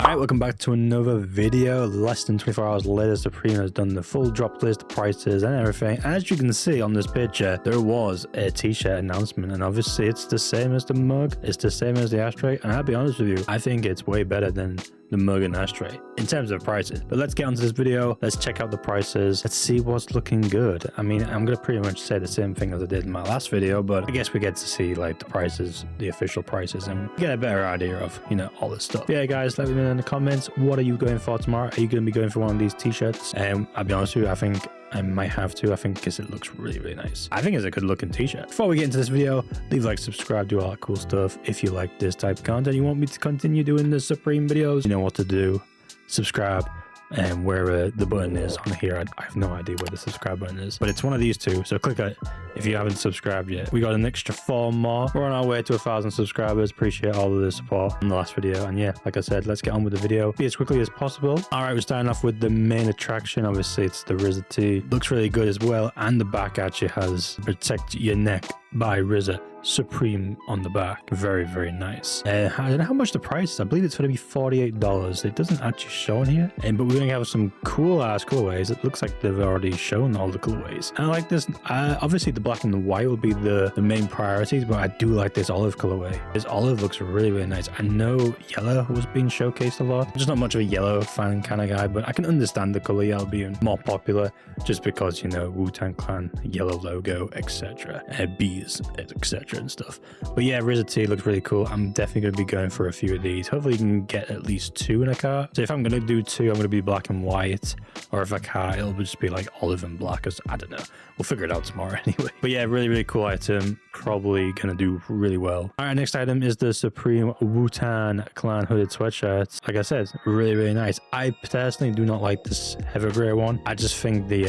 Alright, welcome back to another video. Less than 24 hours later, Supreme has done the full drop list, prices and everything. As you can see on this picture, there was a t-shirt announcement, and obviously it's the same as the mug, it's the same as the ashtray, and I'll be honest with you, I think it's way better than the mug and ashtray in terms of prices. But let's get onto this video. Let's check out the prices. Let's see what's looking good. I mean, I'm gonna pretty much say the same thing as I did in my last video, but I guess we get to see like the prices, the official prices, and get a better idea of, you know, all this stuff. Yeah, guys, let me know in the comments, what are you going for tomorrow? Are you gonna be going for one of these t-shirts? And I'll be honest with you, I think I might have to. I think because it looks really nice. I think it's a good looking t-shirt. Before we get into this video, leave a like, subscribe, do all that cool stuff. If you like this type of content, you want me to continue doing the Supreme videos, you know what to do. Subscribe, and where the button is on here, I have no idea where the subscribe button is, but it's one of these two, so click it if you haven't subscribed yet. We got an extra 4 more. We're on our way to 1,000 subscribers. Appreciate all of the support in the last video, and yeah, like I said, let's get on with the video, be as quickly as possible. All right, we're starting off with the main attraction. Obviously it's the RZA tee. Looks really good as well, and the back actually has protect your neck by RZA Supreme on the back. Very nice. I don't know how much the price is. I believe it's going to be $48. It doesn't actually show in here, but we're going to have some cool ass colorways. It looks like they've already shown all the colorways, and I like this. Obviously the black and the white will be the main priorities, but I do like this olive colorway. This olive looks really nice. I know yellow was being showcased a lot. I'm just not much of a yellow fan kind of guy, but I can understand the color yellow being more popular just because, you know, Wu-Tang Clan, yellow logo, etc, bees, etc and stuff. But yeah, RZA tee looks really cool. I'm definitely going to be going for a few of these. Hopefully you can get at least 2 in a cart. So if I'm going to do 2, I'm going to be black and white, or if I can't, it'll just be like olive and black. I don't know, we'll figure it out tomorrow anyway. But yeah, really cool item, probably gonna do really well. All right, next item is the Supreme Wu-Tang Clan hooded sweatshirt. Like I said, really nice. I personally do not like this Headwear one. I just think the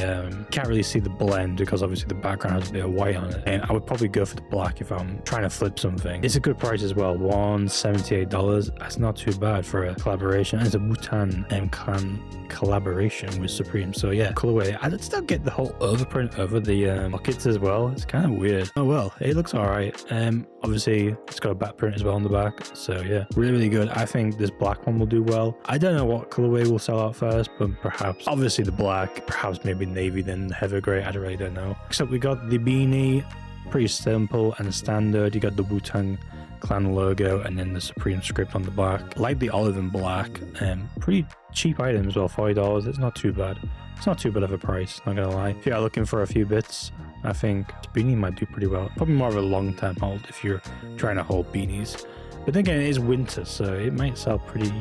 can't really see the blend because obviously the background has a bit of white on it, and I would probably go for the black if I'm trying to flip something. It's a good price as well, $178. That's not too bad for a collaboration. And it's a Wu-Tang Clan collaboration with Supreme, so yeah, colorway. I still get the whole overprint over the pockets as well. It's kind of weird. Oh well, it looks all right. Obviously it's got a back print as well on the back, so yeah, really good. I think this black one will do well. I don't know what colorway will sell out first, but perhaps obviously the black, perhaps maybe navy, then the heavy gray. I really don't know. Except we got the beanie, pretty simple and standard. You got the Wu-Tang Clan logo and then the Supreme script on the back. I like the olive and black, pretty cheap item as well, $40. It's not too bad. It's not too bad of a price, not gonna lie. If you are looking for a few bits, I think beanie might do pretty well. Probably more of a long-term hold if you're trying to hold beanies. But then again, it is winter, so it might sell pretty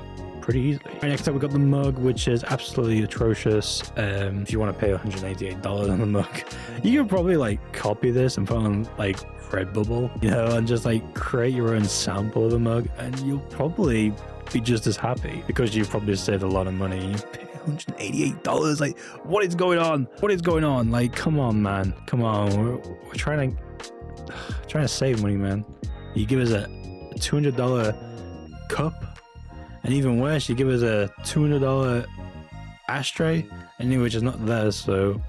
easily. Right, next up we got the mug, which is absolutely atrocious. If you want to pay $188 on the mug, you could probably like copy this and put on like Redbubble, you know, and just like create your own sample of the mug, and you'll probably be just as happy because you probably saved a lot of money. You pay $188. Like, what is going on? What is going on? Like, come on, man. Come on. We're trying to save money, man. You give us a $200 cup, and even worse, you give us a $200 ashtray, and which is not there. So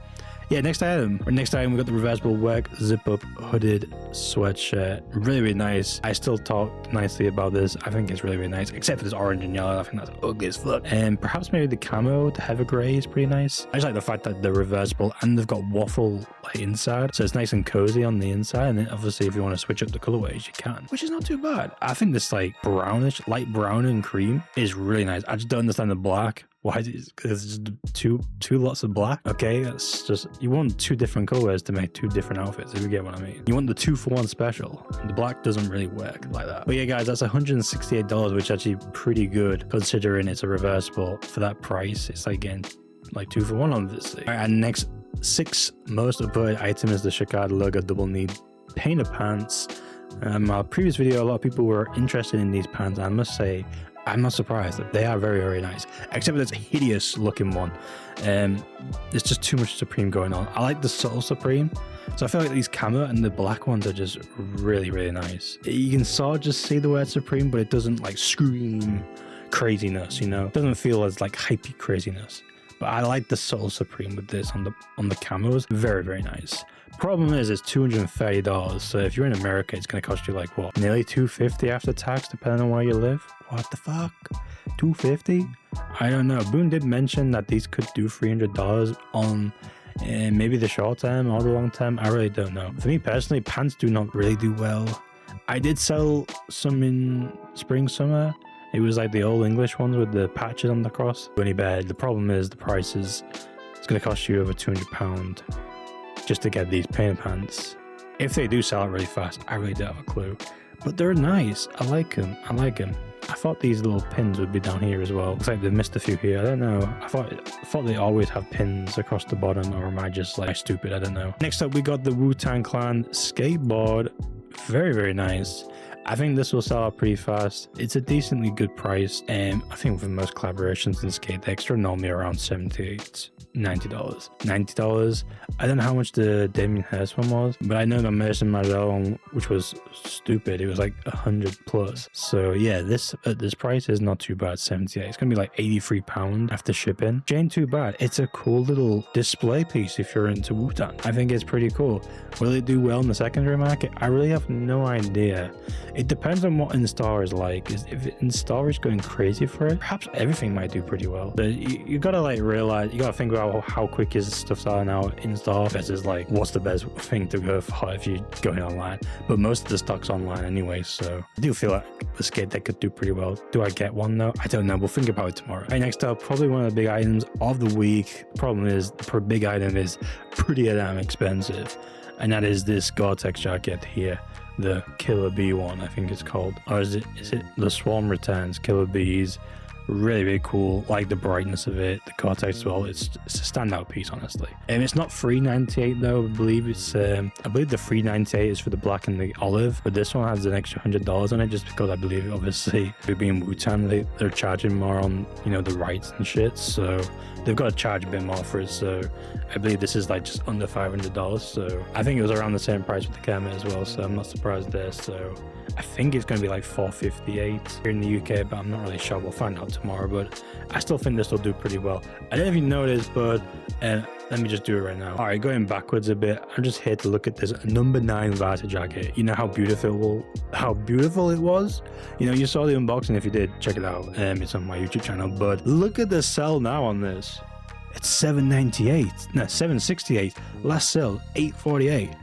yeah, next item we got the Reversible work zip up hooded sweatshirt. Really nice. I still talk nicely about this. I think it's really nice, except for this orange and yellow. I think that's ugly as fuck. And perhaps maybe the camo, the heavy gray is pretty nice. I just like the fact that they're reversible and they've got waffle like inside, so it's nice and cozy on the inside. And then obviously if you want to switch up the colorways, you can, which is not too bad. I think this like brownish, light brown and cream is really nice. I just don't understand the black. Why is it? Because it's just two lots of black. Okay, that's just, you want 2 different colors to make 2 different outfits, if you get what I mean. You want the 2-for-1 special. The black doesn't really work like that. But yeah, guys, that's $168, which is actually pretty good considering it's a reversible. For that price, it's like getting like 2-for-1 on this thing. All right, and next 6 most upvoted item is the Chicago logo double knee painter pants. My previous video, a lot of people were interested in these pants. I must say, I'm not surprised. They are very nice, except for this hideous looking one. There's just too much Supreme going on. I like the subtle Supreme, so I feel like these camo and the black ones are just really nice. You can sort of just see the word Supreme, but it doesn't like scream craziness, you know? It doesn't feel as like hypey craziness. But I like the subtle Supreme with this on the camos. Very nice. Problem is, it's $230. So if you're in America, it's going to cost you like what, nearly $250 after tax, depending on where you live. What the fuck? $250? I don't know. Boone did mention that these could do $300 on maybe the short term or the long term. I really don't know. For me personally, pants do not really do well. I did sell some in spring, summer. It was like the old English ones with the patches on the cross. Really bad. The problem is the prices. It's going to cost you over £200 just to get these painted pants. If they do sell it really fast, I really don't have a clue. But they're nice. I like them. I like them. I thought these little pins would be down here as well. Looks like they missed a few here. I don't know. I thought they always have pins across the bottom, or am I just like stupid? I don't know. Next up, we got the Wu-Tang Clan Skateboard. Very, very nice. I think this will sell out pretty fast. It's a decently good price. I think for most collaborations in Skatex, they're normally around $78, $90. $90. I don't know how much the Damien Hirst one was, but I know the Mason Mazel one, which was stupid. It was like 100 plus. So yeah, this at this price is not too bad. 78. It's gonna be like £83 after shipping. Which ain't too bad. It's a cool little display piece if you're into Wu-Tang. I think it's pretty cool. Will it do well in the secondary market? I really have no idea. It depends on what in-store is like. If in-store is going crazy for it, perhaps everything might do pretty well. But you gotta like realize, you gotta think about how quick is stuff selling out in-store versus like what's the best thing to go for if you're going online. But most of the stock's online anyway, so I do feel like the skate deck could do pretty well. Do I get one though? I don't know. We'll think about it tomorrow. Right, next up, probably one of the big items of the week. The problem is the big item is pretty damn expensive, and that is this Gore-Tex jacket here. The Killer Bee one, I think it's called. Or is it the Swarm Returns Killer Bees? Really, really cool. Like the brightness of it, the Gore-Tex as well. It's a standout piece, honestly. And it's not $398 though. I believe it's I believe the $398 is for the black and the olive, but this one has an extra $100 on it just because I believe obviously being Wu-Tang, they're charging more on, you know, the rights and shit, so they've got to charge a bit more for it. So I believe this is like just under $500. So I think it was around the same price with the camera as well, so I'm not surprised there. So I think it's going to be like $458 here in the UK, but I'm not really sure. We'll find out tomorrow, but I still think this will do pretty well. I don't know if you noticed, but let me just do it right now. All right, going backwards a bit, I'm just here to look at this number 9 Vata jacket. You know how beautiful it was? You know, you saw the unboxing. If you did, check it out. It's on my YouTube channel, but look at the sell now on this. It's $798, no, $768. Last sell, $848.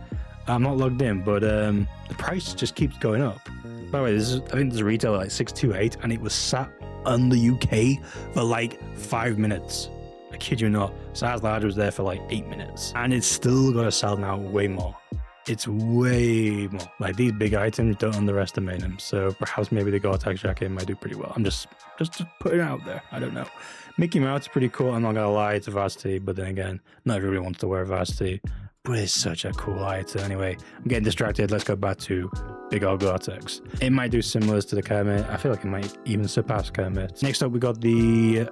I'm not logged in, but the price just keeps going up. By the way, I think this retail at like $628, and it was sat on the UK for like 5 minutes. I kid you not. Size large was there for like 8 minutes, and it's still gonna sell now way more. It's way more. Like these big items, don't underestimate them. So perhaps maybe the Gore-Tex jacket might do pretty well. I'm just putting it out there. I don't know. Mickey Mouse is pretty cool. I'm not gonna lie, it's a varsity, but then again, not everybody wants to wear a varsity. But it's such a cool item. Anyway, I'm getting distracted. Let's go back to big old Gore-Tex. It might do similar to the Kermit. I feel like it might even surpass Kermit. Next up, we got the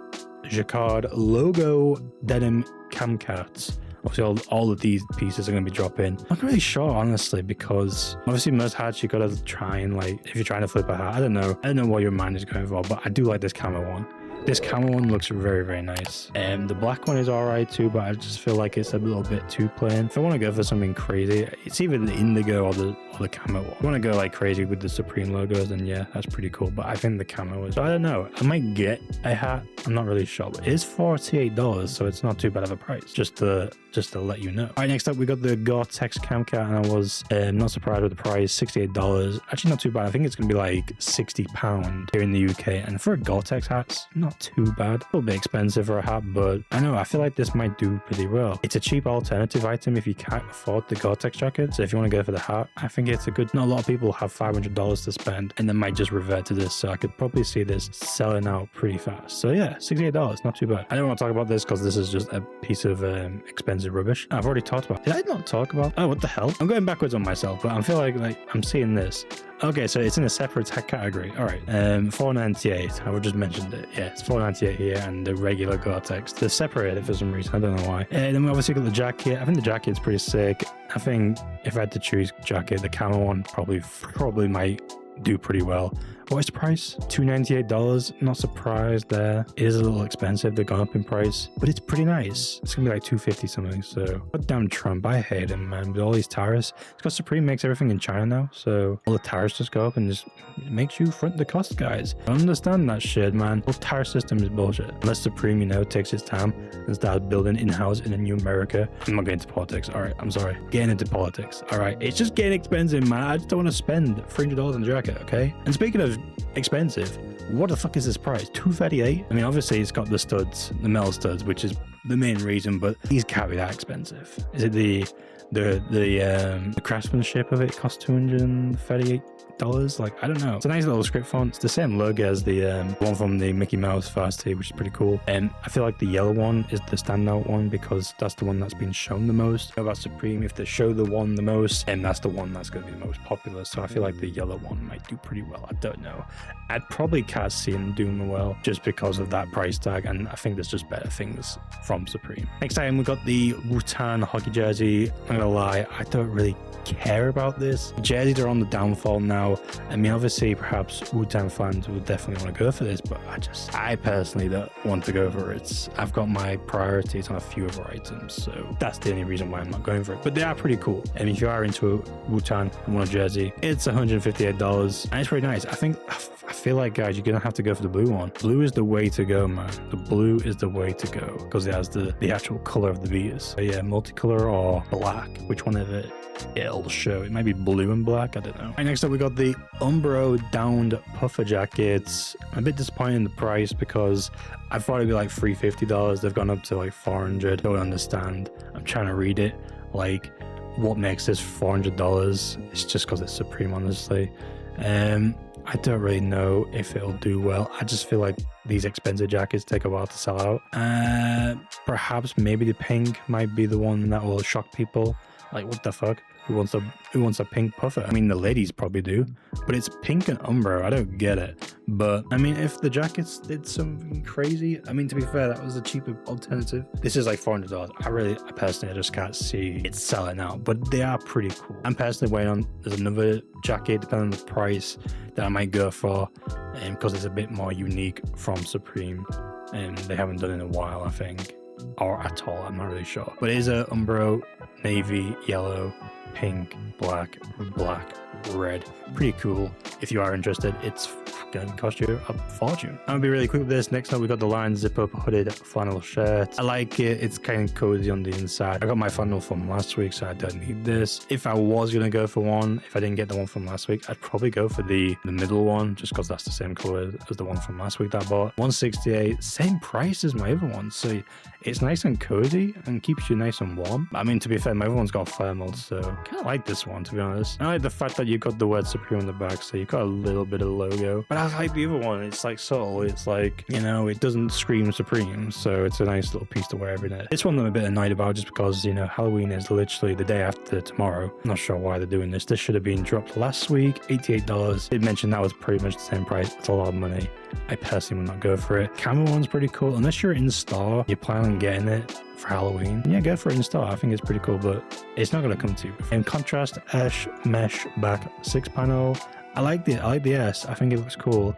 Jacquard logo denim camcats. Obviously, all of these pieces are going to be dropping. I'm not really sure, honestly, because obviously most hats you got to try and like, if you're trying to flip a hat, I don't know what your mind is going for, but I do like this camo one. This camo one looks very, very nice. The black one is alright too, but I just feel like it's a little bit too plain. If I want to go for something crazy, it's either the indigo or the camo one. If I want to go like crazy with the Supreme logos, then yeah, that's pretty cool. But I think the camo is, I don't know. I might get a hat. I'm not really sure. But it is $48, so it's not too bad of a price. Just to let you know. All right, next up we got the Gore-Tex camcat, and I was not surprised with the price. $68. Actually, not too bad. I think it's gonna be like £60 here in the UK, and for a Gore-Tex hat, it's not too bad. A little bit expensive for a hat, but I know, I feel like this might do pretty well. It's a cheap alternative item if you can't afford the Gore-Tex jacket. So if you want to go for the hat, I think it's a good. Not a lot of people have $500 to spend, and they might just revert to this. So I could probably see this selling out pretty fast. So yeah, $68, not too bad. I don't want to talk about this because this is just a piece of expensive rubbish. I've already talked about. Did I not talk about? Oh, what the hell? I'm going backwards on myself, but I feel like I'm seeing this. Okay, so it's in a separate category. All right, $498. I just mentioned it. Yeah, it's $498 here, and the regular Gore-Tex. They're separated for some reason. I don't know why. And then we obviously got the jacket. I think the jacket's pretty sick. I think if I had to choose jacket, the camo one probably might do pretty well. What is the price? $298. Not surprised there. It is a little expensive. They've gone up in price, but it's pretty nice. It's gonna be like $250 something. So, goddamn Trump, I hate him, man. With all these tariffs, it's because Supreme makes everything in China now, so all the tariffs just go up and just makes you front the cost, guys. I understand that shit, man. The whole tariff system is bullshit. Unless Supreme, you know, takes its time and starts building in-house in a new America. I'm not getting into politics. All right, I'm sorry. Getting into politics. All right, it's just getting expensive, man. I just don't want to spend $300 on a jacket, okay? And speaking of expensive, what the fuck is this price? $238? I mean, obviously it's got the studs, the metal studs, which is the main reason, but these can't be that expensive. Is it the craftsmanship of it costs $238? Like, I don't know. It's a nice little script font. It's the same logo as the one from the Mickey Mouse Fast Tee, which is pretty cool. And I feel like the yellow one is the standout one because that's the one that's been shown the most. About Supreme, if they show the one the most, and that's the one that's going to be the most popular. So I feel like the yellow one might do pretty well. I don't know. I'd probably can't see them doing well just because of that price tag, and I think there's just better things from Supreme. Next time we got the Wu-Tang hockey jersey. I'm not gonna lie, I don't really care about this. Jerseys are on the downfall now. I mean, obviously perhaps Wu-Tang fans would definitely want to go for this, but I personally don't want to go for it. I've got my priorities on a few other items, so that's the only reason why I'm not going for it. But they are pretty cool, and if you are into a Wu-Tang and want a jersey, it's $158 and it's pretty nice. I feel like, guys, you're gonna have to go for the blue one. Blue is the way to go, man. The blue is the way to go because it has the actual color of the beaters. So yeah, multicolor or black, which one of it it'll show. It might be blue and black, I don't know. And next up we got the Umbro downed puffer jackets. I'm a bit disappointed in the price because I thought it'd be like $350. They've gone up to like $400. Don't understand. I'm trying to read it. Like, what makes this $400? It's just because it's Supreme, honestly. I don't really know if it'll do well. I just feel like these expensive jackets take a while to sell out. Perhaps maybe the pink might be the one that will shock people. Like, what the fuck? Who wants a pink puffer? I mean, the ladies probably do, but it's pink and Umbro. I don't get it. But I mean, if the jackets did something crazy, I mean, to be fair, that was a cheaper alternative. This is like $400. I personally just can't see it selling out, but they are pretty cool. I'm personally waiting on, there's another jacket, depending on the price, that I might go for, because it's a bit more unique from Supreme, and they haven't done it in a while, I think, or at all. I'm not really sure. But it is a Umbro, navy, yellow, pink, black, red. Pretty cool. If you are interested, it's going to cost you a fortune. I'm gonna be really quick with this. Next up, we got the Lion zip up hooded flannel shirt. I like it. It's kind of cozy on the inside. I got my flannel from last week, so I don't need this. If I was gonna go for one, if I didn't get the one from last week, I'd probably go for the middle one, just because that's the same color as the one from last week that I bought. $168, same price as my other one, so it's nice and cozy and keeps you nice and warm. I mean, to be fair, my other one's got thermal, so I kind of like this one, to be honest. I like the fact that you got the word Supreme on the back, so you got a little bit of logo. But I like the other one. It's like subtle. It's like, you know, it doesn't scream Supreme, so it's a nice little piece to wear every day. This one I'm a bit annoyed about just because, you know, Halloween is literally the day after tomorrow. I'm not sure why they're doing this. This should have been dropped last week, $88. Did mention that was pretty much the same price. It's a lot of money. I personally would not go for it. Camel one's pretty cool. Unless you're in store, you plan on getting it for Halloween, yeah, go for it in store. I think it's pretty cool, but it's not going to come to you. In contrast, Ash mesh back 6-panel. I like the S. I think it looks cool.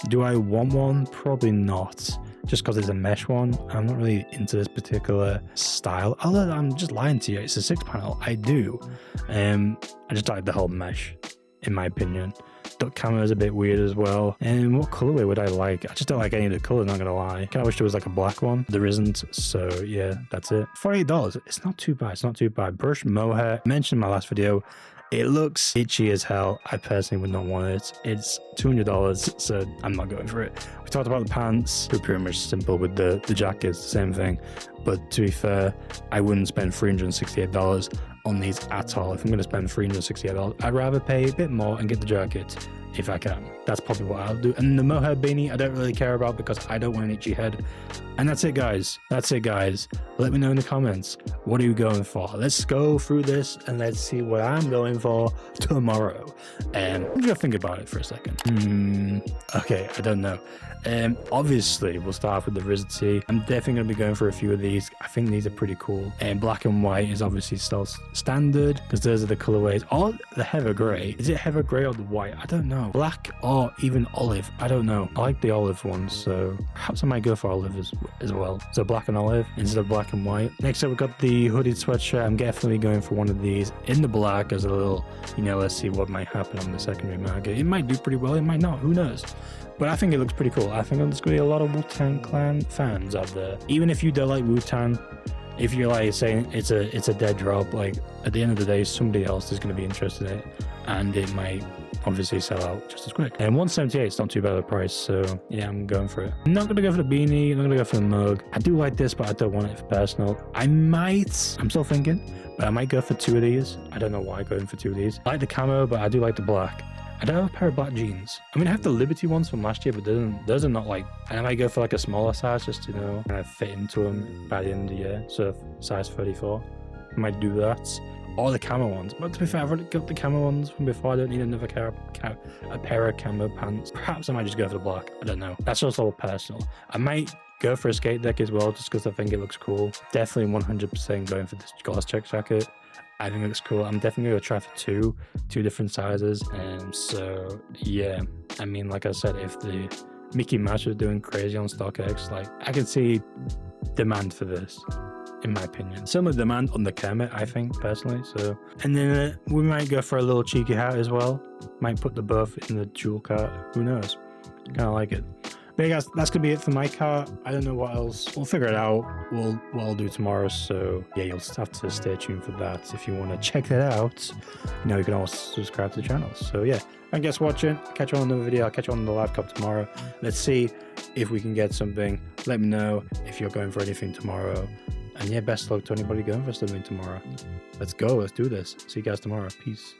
Do I want one? Probably not. Just because it's a mesh one. I'm not really into this particular style. Although I'm just lying to you. It's a 6-panel. I do. I just like the whole mesh, in my opinion. Duck camo is a bit weird as well. And what colorway would I like? I just don't like any of the colors, not gonna lie. I wish there was like a black one. There isn't, so yeah, that's it. $48. It's not too bad. It's not too bad. Brush mohair. I mentioned in my last video. It looks itchy as hell. I personally would not want it. It's $200, so I'm not going for it. We talked about the pants. They're pretty much simple with the jackets, the same thing. But to be fair, I wouldn't spend $368 on these at all. If I'm going to spend $368, I'd rather pay a bit more and get the jacket if I can. That's probably what I'll do. And the mohair beanie, I don't really care about because I don't want an itchy head. And that's it, guys. That's it, guys. Let me know in the comments. What are you going for? Let's go through this and let's see what I'm going for tomorrow. I'm going to think about it for a second. Okay, I don't know. Obviously, we'll start off with the Reversible. I'm definitely going to be going for a few of these. I think these are pretty cool. And black and white is obviously still standard because those are the colorways. Or the heather gray. Is it heather gray or the white? I don't know. know. Black or even olive. I don't know. I like the olive ones, so perhaps I might go for olive as well. So black and olive instead of black and white. Next up, we got the hooded sweatshirt. I'm definitely going for one of these in the black as a little, you know, let's see what might happen on the secondary market. It might do pretty well, it might not, who knows. But I think it looks pretty cool. I think there's going to be a lot of Wu-Tang Clan fans out there. Even if you don't like Wu-Tang, if you're like saying it's a dead drop, like at the end of the day, somebody else is going to be interested in it, and it might obviously sell out just as quick. And 178 is not too bad of a price, so yeah, I'm going for it. I'm not going to go for the beanie, I'm not going to go for the mug. I do like this, but I don't want it for personal. I'm still thinking, but I might go for 2 of these. I don't know why I'm going for 2 of these. I like the camo, but I do like the black. I don't have a pair of black jeans. I mean, I have the Liberty ones from last year, but those are not like... And I might go for like a smaller size just to, you know, kind of fit into them by the end of the year. So size 34. I might do that. Or the camo ones. But to be fair, I've already got the camo ones from before. I don't need another a pair of camo pants. Perhaps I might just go for the black. I don't know. That's just all personal. I might go for a skate deck as well, just because I think it looks cool. Definitely 100% going for this Gore-Tex jacket. I think it looks cool. I'm definitely going to try for two different sizes. And so, yeah. I mean, like I said, if the Mickey Mouse was doing crazy on StockX, like, I can see demand for this, in my opinion. Similar demand on the Kermit, I think, personally. So, and then we might go for a little cheeky hat as well. Might put the both in the jewel cart. Who knows? Kind of like it. But yeah, guys, that's gonna be it for my cart. I don't know what else. We'll figure it out. What I'll do tomorrow. So yeah, you'll just have to stay tuned for that. If you want to check that out, you know, you can also subscribe to the channel. So yeah, thank you guys for watching. Catch you on another video. I'll catch you on the live cup tomorrow. Let's see if we can get something. Let me know if you're going for anything tomorrow. And yeah, best luck to anybody going for something tomorrow. Let's go. Let's do this. See you guys tomorrow. Peace.